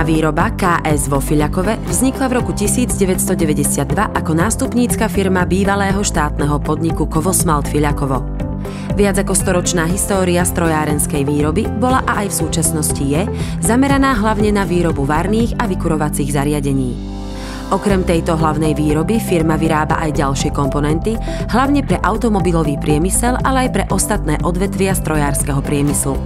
Firma výroba KS vo Fiľakove vznikla v roku 1992 ako nástupnícka firma bývalého štátneho podniku Kovosmalt Fiľakovo. Viac ako storočná história strojárenskej výroby bola a aj v súčasnosti je zameraná hlavne na výrobu varných a vykurovacích zariadení. Okrem tejto hlavnej výroby firma vyrába aj ďalšie komponenty, hlavne pre automobilový priemysel, ale aj pre ostatné odvetvia strojárskeho priemyslu.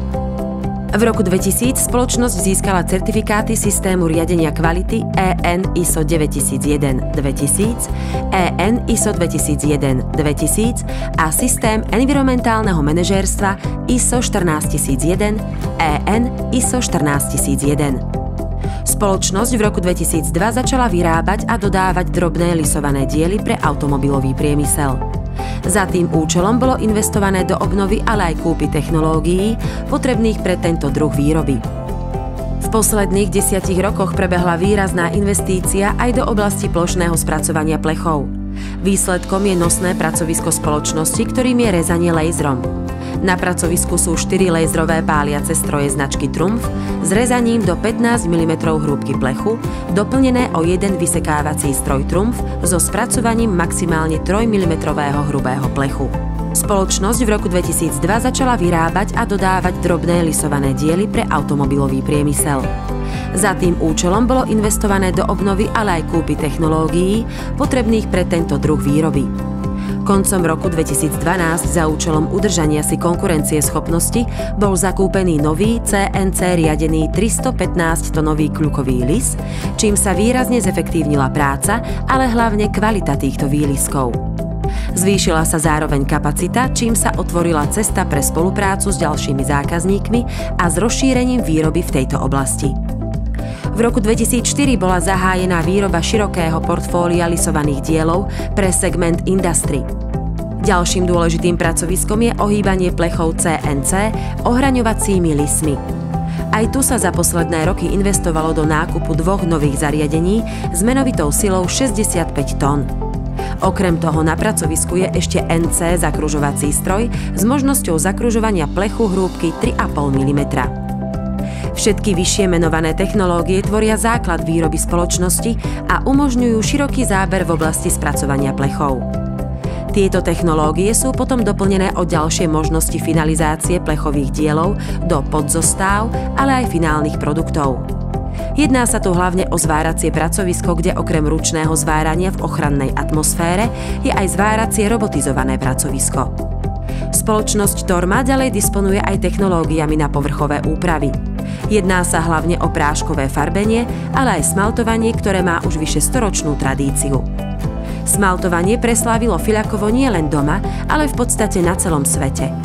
V roku 2000 spoločnosť získala certifikáty systému riadenia kvality EN ISO 9001-2000, EN ISO 2001-2000 a systém environmentálneho manažérstva ISO 14001, EN ISO 14001. Spoločnosť v roku 2002 začala vyrábať a dodávať drobné lisované diely pre automobilový priemysel. Za tým účelom bolo investované do obnovy, ale aj kúpy technológií potrebných pre tento druh výroby. V posledných 10 rokoch prebehla výrazná investícia aj do oblasti plošného spracovania plechov. Výsledkom je nosné pracovisko spoločnosti, ktorým je rezanie laserom. Na pracovisku sú 4 laserové páliace stroje značky Trumpf s rezaním do 15 mm hrúbky plechu, doplnené o jeden vysekávací stroj Trumpf so spracovaním maximálne 3 mm hrubého plechu. Spoločnosť v roku 2002 začala vyrábať a dodávať drobné lisované diely pre automobilový priemysel. Za tým účelom bolo investované do obnovy, ale aj kúpy technológií potrebných pre tento druh výroby. Koncom roku 2012 za účelom udržania si konkurencieschopnosti bol zakúpený nový CNC riadený 315-tonový kľukový lis, čím sa výrazne zefektívnila práca, ale hlavne kvalita týchto výliskov. Zvýšila sa zároveň kapacita, čím sa otvorila cesta pre spoluprácu s ďalšími zákazníkmi a s rozšírením výroby v tejto oblasti. V roku 2004 bola zahájená výroba širokého portfólia lisovaných dielov pre segment industry. Ďalším dôležitým pracoviskom je ohýbanie plechov CNC ohraňovacími lismi. Aj tu sa za posledné roky investovalo do nákupu 2 nových zariadení s menovitou silou 65 tón. Okrem toho na pracovisku je ešte NC zakružovací stroj s možnosťou zakružovania plechu hrúbky 3,5 mm. Všetky vyššie menované technológie tvoria základ výroby spoločnosti a umožňujú široký záber v oblasti spracovania plechov. Tieto technológie sú potom doplnené o ďalšie možnosti finalizácie plechových dielov do podzostáv, ale aj finálnych produktov. Jedná sa tu hlavne o zváracie pracovisko, kde okrem ručného zvárania v ochrannej atmosfére je aj zváracie robotizované pracovisko. Spoločnosť Torma ďalej disponuje aj technológiami na povrchové úpravy. Jedná sa hlavne o práškové farbenie, ale aj smaltovanie, ktoré má už vyše 100-ročnú tradíciu. Smaltovanie preslávilo Fiľakovo nie len doma, ale v podstate na celom svete.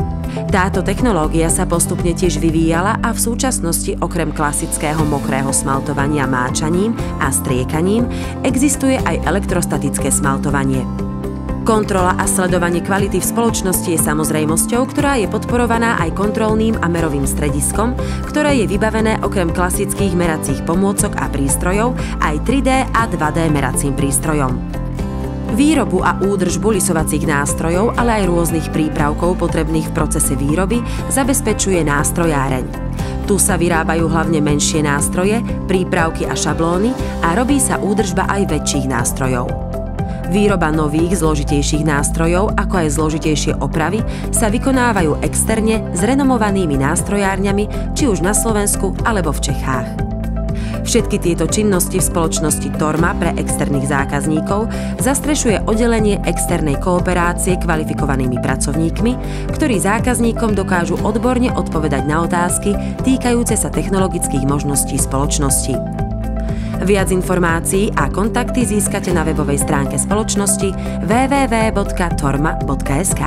Táto technológia sa postupne tiež vyvíjala a v súčasnosti okrem klasického mokrého smaltovania máčaním a striekaním existuje aj elektrostatické smaltovanie. Kontrola a sledovanie kvality v spoločnosti je samozrejmosťou, ktorá je podporovaná aj kontrolným a merovým strediskom, ktoré je vybavené okrem klasických meracích pomôcok a prístrojov aj 3D a 2D meracím prístrojom. Výrobu a údržbu lisovacích nástrojov, ale aj rôznych prípravkov potrebných v procese výroby zabezpečuje nástrojáreň. Tu sa vyrábajú hlavne menšie nástroje, prípravky a šablóny a robí sa údržba aj väčších nástrojov. Výroba nových, zložitejších nástrojov, ako aj zložitejšie opravy, sa vykonávajú externe s renomovanými nástrojárňami, či už na Slovensku alebo v Čechách. Všetky tieto činnosti v spoločnosti Torma pre externých zákazníkov zastrešuje oddelenie externej kooperácie kvalifikovanými pracovníkmi, ktorí zákazníkom dokážu odborne odpovedať na otázky týkajúce sa technologických možností spoločnosti. Viac informácií a kontakty získate na webovej stránke spoločnosti www.torma.sk.